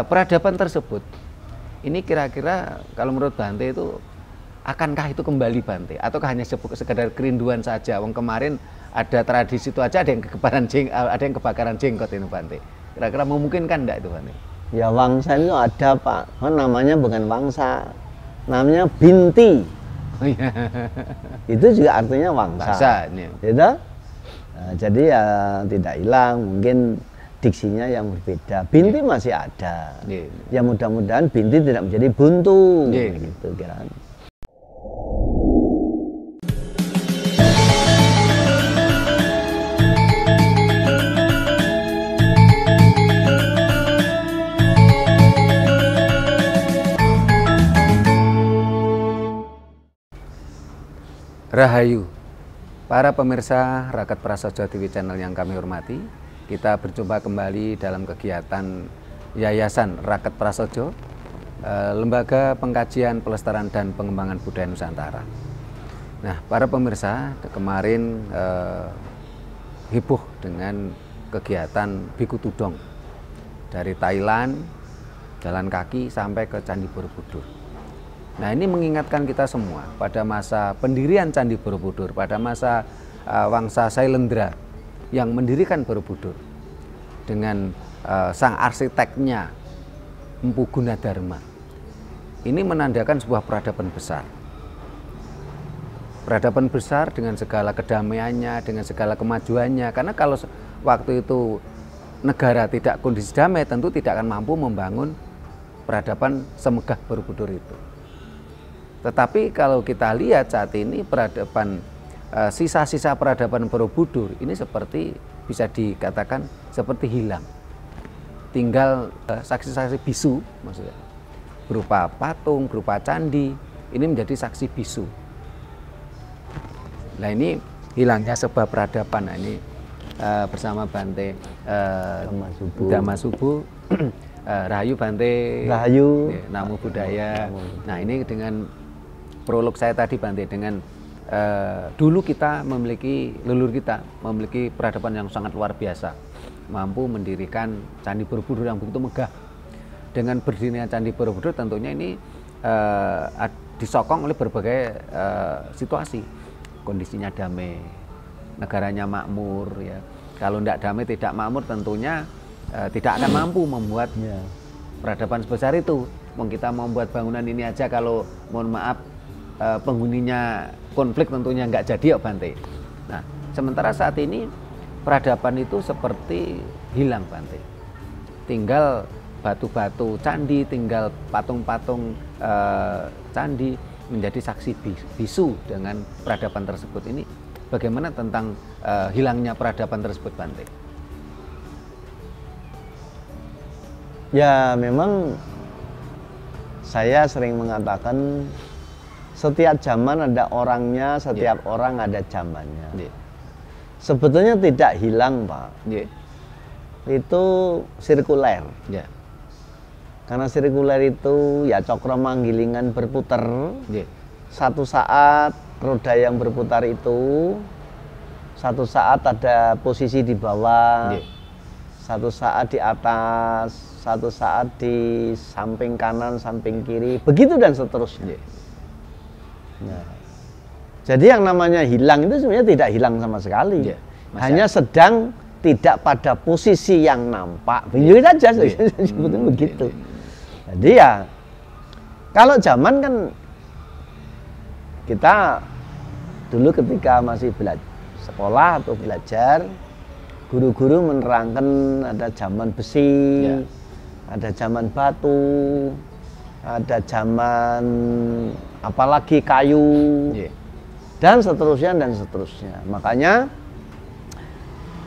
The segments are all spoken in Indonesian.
peradaban tersebut ini kira-kira kalau menurut Bante itu akankah itu kembali Bante ataukah hanya sekedar kerinduan saja? Wong kemarin ada tradisi itu aja, ada yang kebakaran jenggot ini Bante. Kira-kira memungkinkan enggak itu Bante? Ya wangsa itu ada Pak, namanya bukan wangsa, namanya binti. Oh, iya. Itu juga artinya wangsa. Wangsa, iya. Gitu? Nah, jadi ya tidak hilang, mungkin diksinya yang berbeda. Binti masih ada. Ya mudah-mudahan binti tidak menjadi buntu. Gitu kan. Rahayu, para pemirsa Raket Prasaja TV channel yang kami hormati, kita berjumpa kembali dalam kegiatan Yayasan Raket Prasaja, Lembaga Pengkajian Pelestarian dan Pengembangan Budaya Nusantara. Nah, para pemirsa, kemarin heboh dengan kegiatan Biku Tudong dari Thailand, jalan kaki sampai ke Candi Borobudur. Nah, ini mengingatkan kita semua pada masa pendirian Candi Borobudur, pada masa Wangsa Sailendra yang mendirikan Borobudur dengan sang arsiteknya Empu Gunadarma. Ini menandakan sebuah peradaban besar. Peradaban besar dengan segala kedamaiannya, dengan segala kemajuannya. Karena kalau waktu itu negara tidak kondisi damai, tentu tidak akan mampu membangun peradaban semegah Borobudur itu. Tetapi kalau kita lihat saat ini peradaban, sisa-sisa peradaban Borobudur ini seperti bisa dikatakan seperti hilang. Tinggal saksi-saksi bisu, maksudnya berupa patung, berupa candi, ini menjadi saksi bisu. Nah, ini hilangnya sebuah peradaban. Nah, ini bersama Bante Dhamma Subuh, Rahayu Bante, Rahayu, Namo Buddhaya. Nah, ini dengan prolog saya tadi Bante, dengan dulu kita memiliki, leluhur kita memiliki peradaban yang sangat luar biasa, mampu mendirikan Candi Borobudur yang begitu megah. Dengan berdirinya Candi Borobudur tentunya ini disokong oleh berbagai situasi, kondisinya damai, negaranya makmur ya. Kalau tidak damai, tidak makmur, tentunya tidak akan mampu membuat peradaban sebesar itu. Kita mau membuat bangunan ini aja, kalau mohon maaf penghuninya konflik, tentunya nggak jadi ya Bante. Nah, sementara saat ini peradaban itu seperti hilang Bante. Tinggal batu-batu candi, tinggal patung-patung candi menjadi saksi bisu dengan peradaban tersebut. Ini bagaimana tentang hilangnya peradaban tersebut Bante? Ya memang saya sering mengatakan setiap zaman ada orangnya, setiap orang ada zamannya. Sebetulnya tidak hilang Pak. Itu sirkuler. Karena sirkuler itu ya cokro manggilingan berputar. Satu saat roda yang berputar itu, satu saat ada posisi di bawah, satu saat di atas, satu saat di samping kanan, samping kiri, begitu dan seterusnya. Nah, jadi yang namanya hilang itu sebenarnya tidak hilang sama sekali, hanya sedang tidak pada posisi yang nampak, begitu saja sebetulnya begitu. Jadi ya kalau zaman kan kita dulu ketika masih sekolah atau belajar, guru-guru menerangkan ada zaman besi, ada zaman batu, ada zaman apalagi kayu, dan seterusnya dan seterusnya. Makanya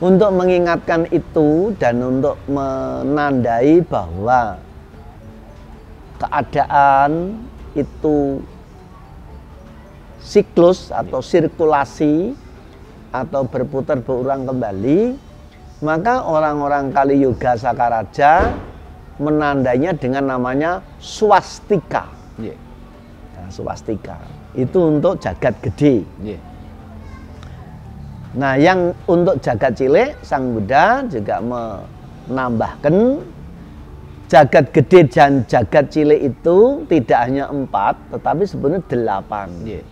untuk mengingatkan itu dan untuk menandai bahwa keadaan itu siklus atau sirkulasi atau berputar berulang kembali, maka orang-orang Kali Yuga Sakaraja menandainya dengan namanya swastika. Nah, swastika itu untuk jagat gede. Nah, yang untuk jagat cilik, Sang Buddha juga menambahkan jagat gede dan jagat cilik itu tidak hanya 4, tetapi sebenarnya 8. Yeah.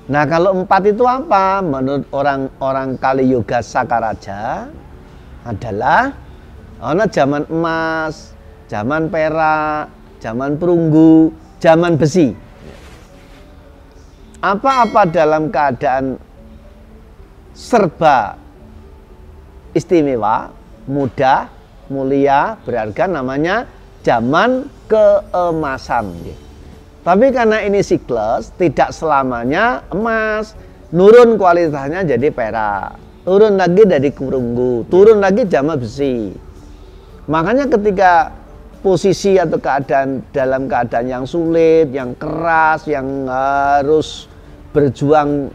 Nah, kalau 4 itu apa? Menurut orang Kali Yoga Sakaraja adalah zaman emas, zaman perak, zaman perunggu, zaman besi. Apa-apa dalam keadaan serba istimewa, mudah, mulia, berharga, namanya zaman keemasan. Tapi karena ini siklus, tidak selamanya emas, nurun kualitasnya jadi perak, turun lagi dari perunggu, turun lagi zaman besi. Makanya ketika posisi atau dalam keadaan yang sulit, yang keras, yang harus berjuang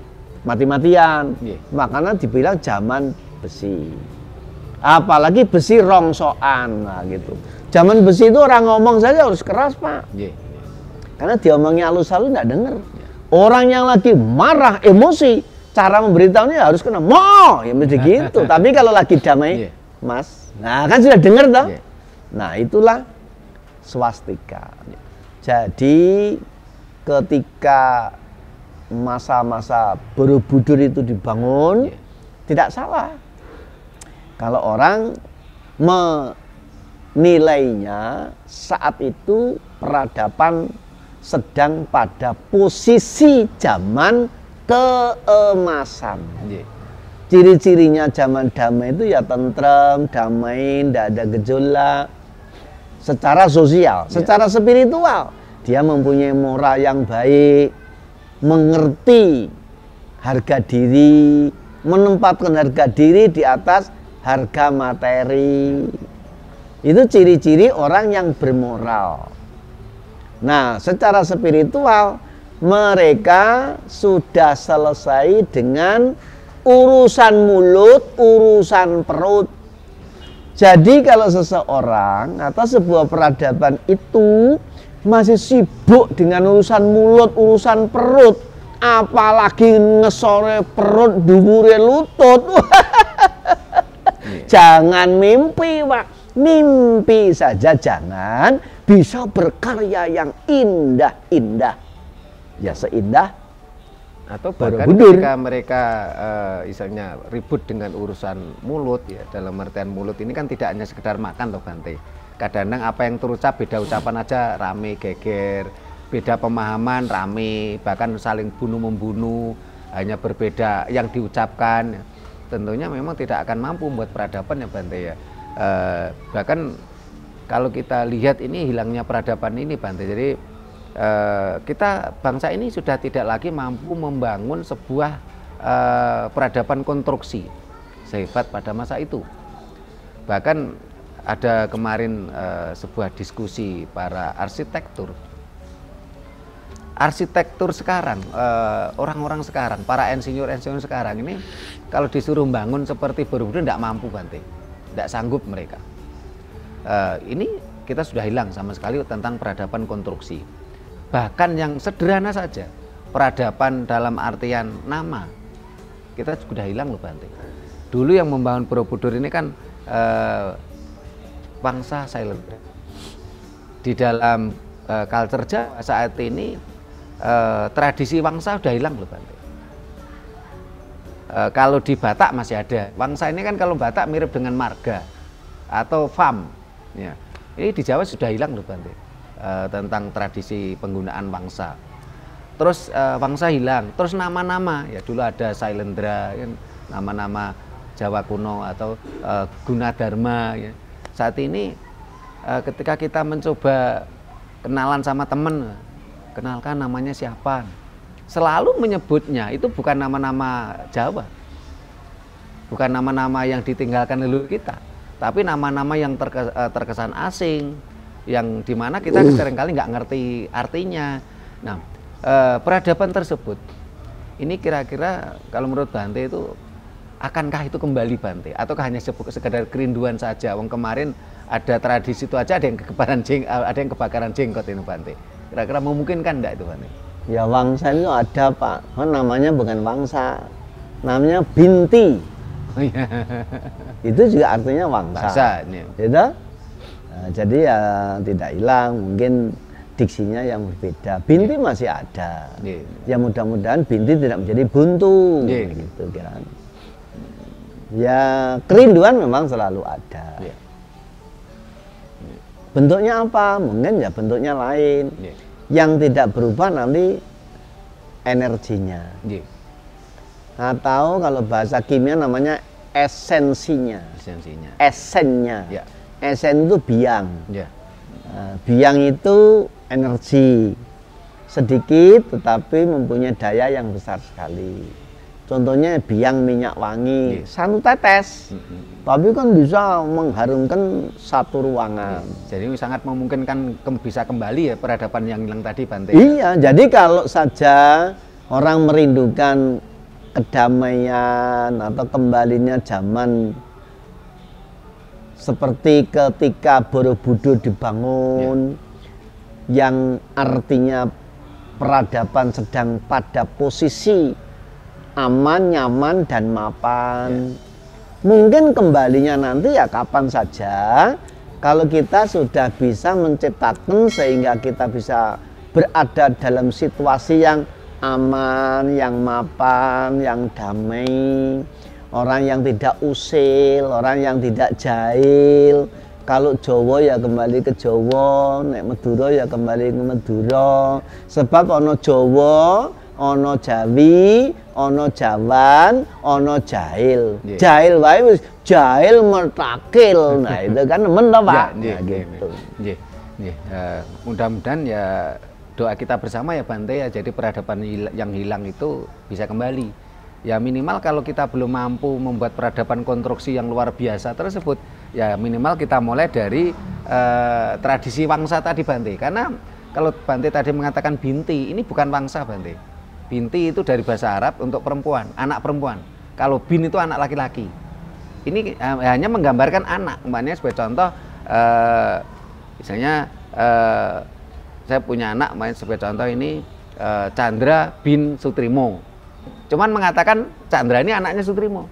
mati-matian, makanya dibilang zaman besi. Apalagi besi rongsokan, nah gitu. Zaman besi itu orang ngomong saja harus keras, Pak. Karena diomongnya halus-halus nggak dengar. Orang yang lagi marah, emosi, cara memberitahunya harus kena mo, ya mesti gitu. Tapi kalau lagi damai, Mas, nah kan sudah dengar toh. Nah, itulah swastika. Jadi ketika masa-masa Borobudur itu dibangun, tidak salah kalau orang menilainya saat itu peradaban sedang pada posisi zaman keemasan. Ciri-cirinya zaman damai itu ya tentrem, damai, tidak ada gejolak. Secara sosial, secara spiritual, dia mempunyai moral yang baik, mengerti harga diri, menempatkan harga diri di atas harga materi. Itu ciri-ciri orang yang bermoral. Nah, secara spiritual mereka sudah selesai dengan urusan mulut, urusan perut. Jadi kalau seseorang atau sebuah peradaban itu masih sibuk dengan urusan mulut, urusan perut, apalagi ngesore perut, dhuwure lutut, jangan mimpi, Pak. Mimpi saja jangan, bisa berkarya yang indah-indah. Ya seindah atau bahkan ketika mereka misalnya ribut dengan urusan mulut, ya dalam artian mulut ini kan tidak hanya sekedar makan loh Bante. Kadang-kadang apa yang terucap beda ucapan aja rame geger, beda pemahaman rame, bahkan saling bunuh-membunuh, hanya berbeda yang diucapkan. Tentunya memang tidak akan mampu membuat peradaban ya Bante ya. Bahkan kalau kita lihat ini hilangnya peradaban ini Bante, jadi kita bangsa ini sudah tidak lagi mampu membangun sebuah peradaban konstruksi sehebat pada masa itu. Bahkan ada kemarin sebuah diskusi para arsitektur sekarang, orang-orang sekarang, para insinyur-insinyur sekarang ini kalau disuruh bangun seperti Borobudur tidak mampu Bante, tidak sanggup mereka. Ini kita sudah hilang sama sekali tentang peradaban konstruksi. Bahkan yang sederhana saja, peradaban dalam artian nama, kita sudah hilang loh Bante. Dulu yang membangun Borobudur ini kan bangsa silent. Di dalam culture Jawa saat ini tradisi wangsa sudah hilang loh Bante. Kalau di Batak masih ada. Wangsa ini kan kalau Batak mirip dengan marga atau fam. Ya. Ini di Jawa sudah hilang loh Bante. Tentang tradisi penggunaan wangsa. Terus wangsa hilang, terus nama-nama ya dulu ada Sailendra, ya, nama-nama Jawa kuno atau Gunadarma. Ya. Saat ini ketika kita mencoba kenalan sama temen, kenalkan namanya siapa, selalu menyebutnya itu bukan nama-nama Jawa, bukan nama-nama yang ditinggalkan leluhur kita, tapi nama-nama yang terkesan asing, yang dimana kita seringkali nggak ngerti artinya. Nah, peradaban tersebut ini kira-kira kalau menurut Bante itu akankah itu kembali Bante, ataukah hanya sekedar kerinduan saja? Wong kemarin ada tradisi itu aja, ada yang kebakaran jenggot ini Bante. Kira-kira memungkinkan enggak itu Bante? Ya wangsa itu ada Pak, namanya bukan wangsa, namanya binti. Itu juga artinya wangsa. Bahasa, ya. Gitu? Jadi ya tidak hilang, mungkin diksinya yang berbeda. Binti masih ada. Ya mudah-mudahan binti tidak menjadi buntu, gitu kan. Ya kerinduan memang selalu ada. Bentuknya apa? Mungkin ya bentuknya lain. Yang tidak berubah nanti energinya. Atau kalau bahasa kimia namanya esensinya. Esennya. Esen itu biang. Biang itu energi sedikit tetapi mempunyai daya yang besar sekali. Contohnya biang minyak wangi, satu tetes, tapi kan bisa mengharumkan satu ruangan. Jadi sangat memungkinkan bisa kembali ya peradaban yang hilang tadi, Bante. Iya, jadi kalau saja orang merindukan kedamaian atau kembalinya zaman seperti ketika Borobudur dibangun, yang artinya peradaban sedang pada posisi aman, nyaman, dan mapan. Mungkin kembalinya nanti ya kapan saja, kalau kita sudah bisa menciptakan sehingga kita bisa berada dalam situasi yang aman, yang mapan, yang damai, orang yang tidak usil, orang yang tidak jahil. Kalau Jawa ya kembali ke Jawa, nek Madura ya kembali ke Madura. Sebab ono Jawa, ono Jawi, ono Jawan, ono jahil. Jahil wae wis jahil mertakil. Nah, itu kan nemen to, Pak. Nah, gitu. Mudah-mudahan ya doa kita bersama ya, Bante ya, jadi peradaban yang hilang itu bisa kembali. Ya minimal kalau kita belum mampu membuat peradaban konstruksi yang luar biasa tersebut, ya minimal kita mulai dari tradisi wangsa tadi, Bante. Karena kalau Bante tadi mengatakan binti, ini bukan wangsa, Bante. Binti itu dari bahasa Arab untuk perempuan, anak perempuan. Kalau bin itu anak laki-laki. Ini hanya menggambarkan anak. Umpamanya sebagai contoh, misalnya saya punya anak, sebagai contoh ini Chandra bin Sutrimo. Cuman mengatakan Chandra ini anaknya Sutrimo.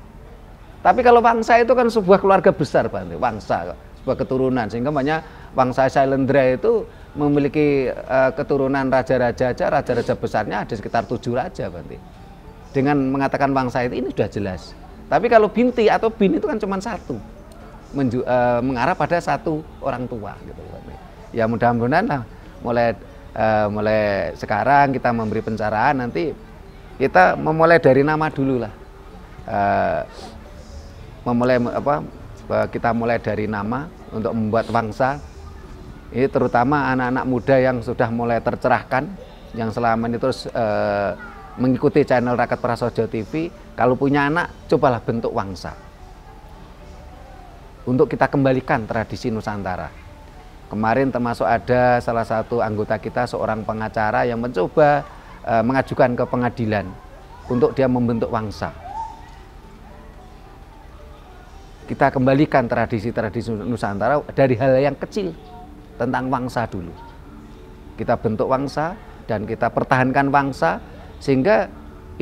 Tapi kalau wangsa itu kan sebuah keluarga besar, Bante. Wangsa, sebuah keturunan. Sehingga banyak wangsa Sailendra itu memiliki keturunan raja-raja besarnya ada sekitar 7 raja, Bante. Dengan mengatakan wangsa itu ini sudah jelas. Tapi kalau binti atau bin itu kan cuma satu, mengarah pada satu orang tua, gitu, Bante. Ya mudah-mudahan lah mulai sekarang kita memberi pencerahan, nanti kita memulai dari nama dulu lah. Kita mulai dari nama untuk membuat wangsa. Ini terutama anak-anak muda yang sudah mulai tercerahkan, yang selama ini terus mengikuti channel Raket Prasojo TV. Kalau punya anak, cobalah bentuk wangsa untuk kita kembalikan tradisi Nusantara. Kemarin termasuk ada salah satu anggota kita, seorang pengacara yang mencoba mengajukan ke pengadilan untuk dia membentuk wangsa. Kita kembalikan tradisi-tradisi Nusantara dari hal yang kecil tentang wangsa dulu. Kita bentuk wangsa dan kita pertahankan wangsa, sehingga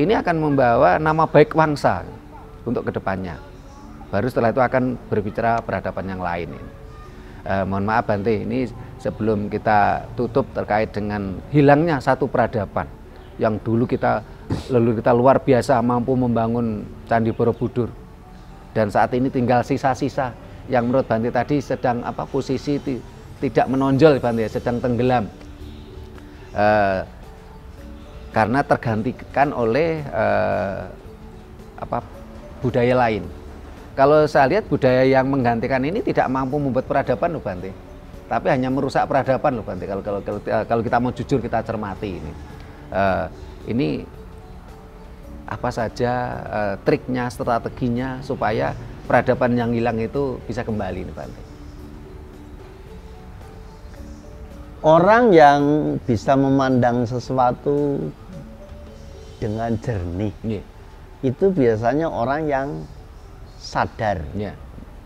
ini akan membawa nama baik wangsa untuk kedepannya. Baru setelah itu akan berbicara peradaban yang lain. Mohon maaf, Bante, ini sebelum kita tutup terkait dengan hilangnya satu peradaban yang dulu leluhur kita luar biasa mampu membangun Candi Borobudur, dan saat ini tinggal sisa-sisa yang menurut Bante tadi sedang posisi tidak menonjol, Bante, sedang tenggelam karena tergantikan oleh budaya lain. Kalau saya lihat budaya yang menggantikan ini tidak mampu membuat peradaban loh, Bante, tapi hanya merusak peradaban loh, Bante. Kalau kita mau jujur, kita cermati ini apa saja triknya, strateginya supaya peradaban yang hilang itu bisa kembali nih, Bante. Orang yang bisa memandang sesuatu dengan jernih, itu biasanya orang yang sadar,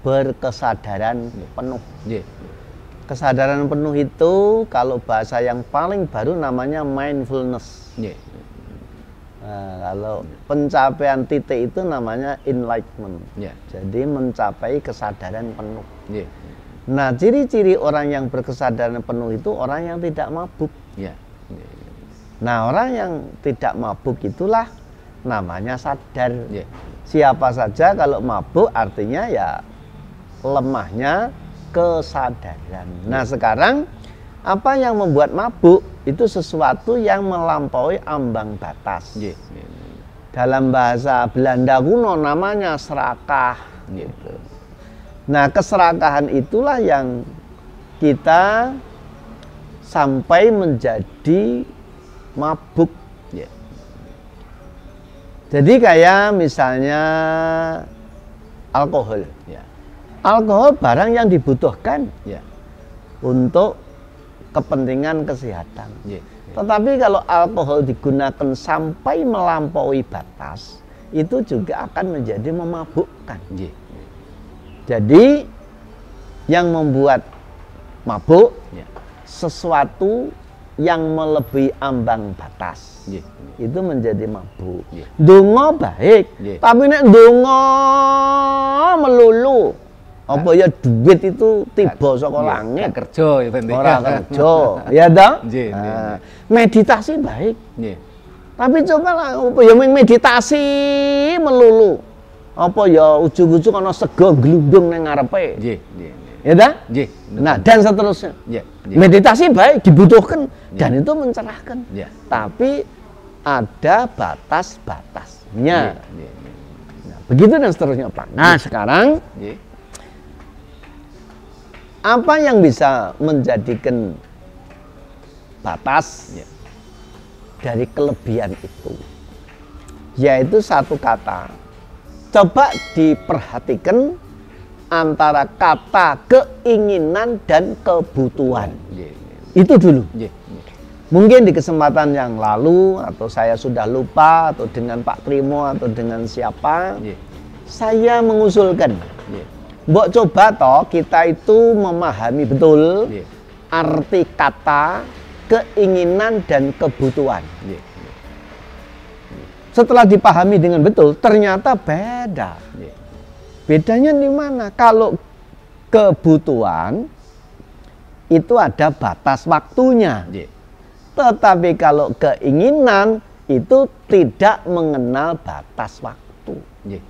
berkesadaran penuh. Kesadaran penuh itu kalau bahasa yang paling baru namanya mindfulness. Nah, kalau pencapaian titik itu namanya enlightenment. Jadi mencapai kesadaran penuh. Nah, ciri-ciri orang yang berkesadaran penuh itu orang yang tidak mabuk. Ya. Nah, orang yang tidak mabuk itulah namanya sadar. Ya. Siapa saja kalau mabuk artinya ya lemahnya kesadaran. Nah, sekarang apa yang membuat mabuk itu sesuatu yang melampaui ambang batas. Ya. Dalam bahasa Belanda kuno namanya serakah gitu. Nah, keserakahan itulah yang kita sampai menjadi mabuk. Ya. Jadi kayak misalnya alkohol. Ya. Alkohol barang yang dibutuhkan Ya. untuk kepentingan kesehatan. Ya. Tetapi kalau alkohol digunakan sampai melampaui batas, itu juga akan menjadi memabukkan. Ya. Jadi yang membuat mabuk Ya. sesuatu yang melebihi ambang batas. Ya. Itu menjadi mabuk. Ya. Donga baik, Ya. tapi nek donga melulu, apa ya duit itu tiba saka langit. Gak kerja ya penting. Ora kerja, ya toh? Nggih, Nah, nggih. meditasi baik. Nggih. Tapi coba lah, apa ya meditasi melulu. Apa ya ujug-ujug ana sego glundung nang ngarepe. Nggih, nggih. Ya toh? Nggih. Nah, dan seterusnya. Ya. Meditasi baik, dibutuhkan dan itu mencerahkan. Ya. Tapi ada batas-batasnya. Nggih. Nah, begitu dan seterusnya, Pak. Nah, sekarang Nggih. apa yang bisa menjadikan batas Ya. dari kelebihan itu? Yaitu satu kata. Coba diperhatikan antara kata keinginan dan kebutuhan. Nggih. Itu dulu. Nggih. Mungkin di kesempatan yang lalu atau saya sudah lupa atau dengan Pak Trimo atau dengan siapa, Nggih. saya mengusulkan, Nggih. mbok coba toh kita itu memahami betul Nggih. arti kata keinginan dan kebutuhan. Nggih. Setelah dipahami dengan betul, ternyata beda. Nggih. Bedanya di mana? Kalau kebutuhan itu ada batas waktunya. Nggih. Tetapi kalau keinginan itu tidak mengenal batas waktu. Nggih.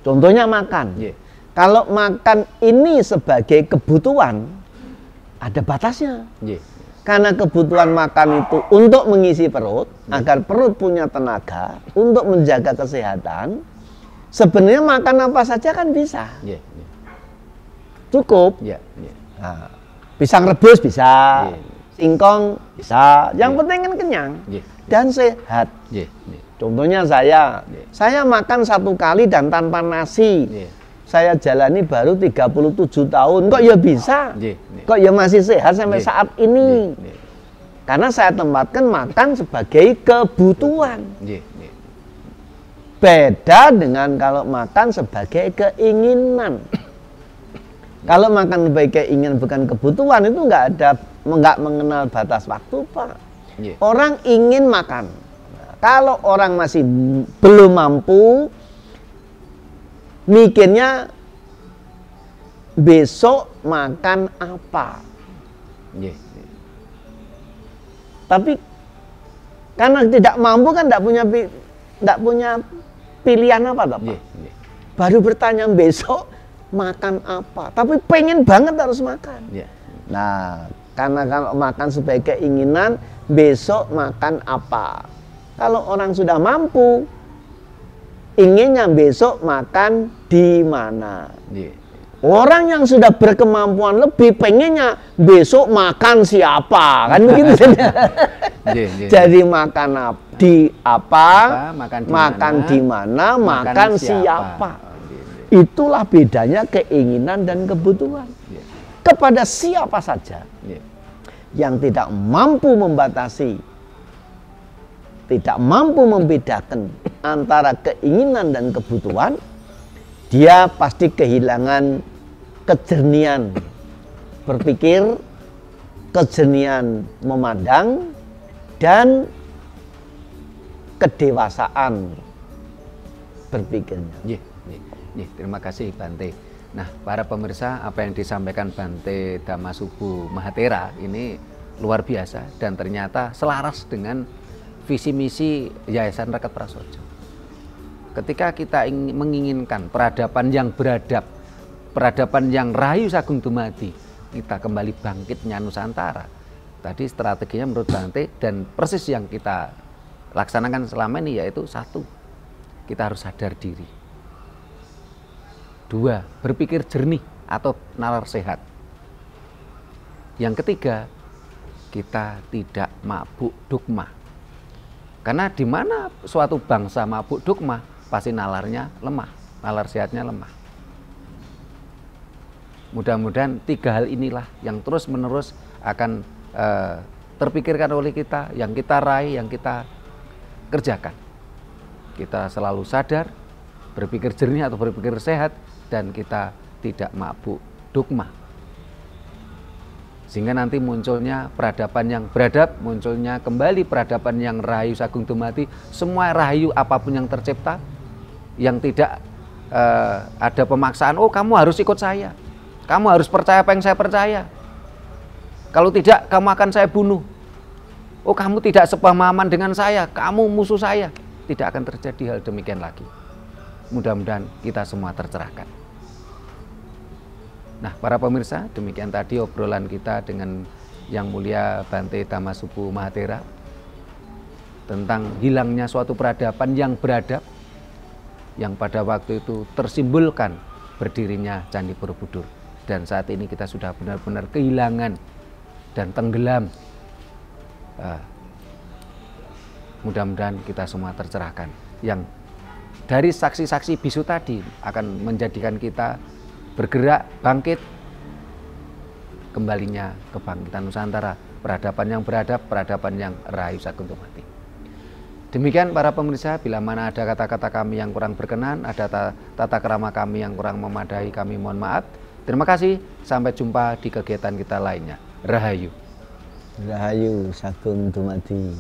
Contohnya makan. Nggih. Kalau makan ini sebagai kebutuhan, ada batasnya. Nggih. Karena kebutuhan makan itu untuk mengisi perut, agar perut punya tenaga, untuk menjaga kesehatan. Sebenarnya makan apa saja kan bisa. Nggih. Cukup. Iya. Nggih. Nah, pisang rebus bisa, Nggih. singkong bisa. Yang Nggih. penting kan kenyang Nggih. dan sehat. Nggih. Contohnya saya Nggih. makan 1 kali dan tanpa nasi. Nggih. Saya jalani baru 37 tahun, kok ya bisa? Nggih. Kok ya masih sehat sampai Nggih. saat ini? Nggih. Karena saya tempatkan makan sebagai kebutuhan. Nggih. Beda dengan kalau makan sebagai keinginan. Kalau makan sebagai keinginan bukan kebutuhan itu nggak mengenal batas waktu, Pak. Nggih. Orang ingin makan. Nah, kalau orang masih belum mampu, mikirnya besok makan apa. Nggih. Tapi karena tidak mampu kan tidak punya pilihan apa, toh, Pak? Nggih. Baru bertanya besok makan apa. Tapi pengen banget harus makan. Nggih. Nah, karena kalau makan sebagai keinginan, besok makan apa. Kalau orang sudah mampu, inginnya besok makan di mana. Nggih. Orang yang sudah berkemampuan lebih pengennya besok makan siapa, kan begitu saja. Jadi makan di apa, makan di mana, makan siapa. Itulah bedanya keinginan dan kebutuhan. Kepada siapa saja yang tidak mampu membatasi, tidak mampu membedakan antara keinginan dan kebutuhan, dia pasti kehilangan kejernihan berpikir, kejernihan memandang, dan kedewasaan berpikirnya. Terima kasih Bante. Nah, para pemirsa, apa yang disampaikan Bante Dhammasubhu Mahatera ini luar biasa dan ternyata selaras dengan visi misi Yayasan Raket Prasojo. Ketika kita menginginkan peradaban yang beradab, peradaban yang rahayu sagung dumadi, kita kembali bangkitnya Nusantara. Tadi strateginya menurut Bante dan persis yang kita laksanakan selama ini yaitu satu, kita harus sadar diri. Dua, berpikir jernih atau nalar sehat. Yang ketiga, kita tidak mabuk dogma. Karena di mana suatu bangsa mabuk dogma, pasti nalarnya lemah, nalar sehatnya lemah. Mudah-mudahan tiga hal inilah yang terus-menerus akan terpikirkan oleh kita, yang kita raih, yang kita kerjakan. Kita selalu sadar, berpikir jernih atau berpikir sehat, dan kita tidak mabuk dogma. Sehingga nanti munculnya peradaban yang beradab, munculnya kembali peradaban yang rahayu sagung dumadi, semua rahayu apapun yang tercipta, yang tidak ada pemaksaan, oh kamu harus ikut saya, kamu harus percaya apa yang saya percaya, kalau tidak kamu akan saya bunuh, oh kamu tidak sepemahaman dengan saya, kamu musuh saya. Tidak akan terjadi hal demikian lagi. Mudah-mudahan kita semua tercerahkan. Nah, para pemirsa, demikian tadi obrolan kita dengan Yang Mulia Bante Dhammasubhu Mahatera tentang hilangnya suatu peradaban yang beradab, yang pada waktu itu tersimbolkan berdirinya Candi Borobudur. Dan saat ini kita sudah benar-benar kehilangan dan tenggelam. Mudah-mudahan kita semua tercerahkan. Yang dari saksi-saksi bisu tadi akan menjadikan kita bergerak, bangkit, kembalinya kebangkitan Nusantara, peradaban yang beradab, peradaban yang rahayu sagung dumadi. Demikian para pemirsa, bila mana ada kata-kata kami yang kurang berkenan, ada tata krama kami yang kurang memadai, kami mohon maaf. Terima kasih, sampai jumpa di kegiatan kita lainnya. Rahayu. Rahayu sagung dumadi.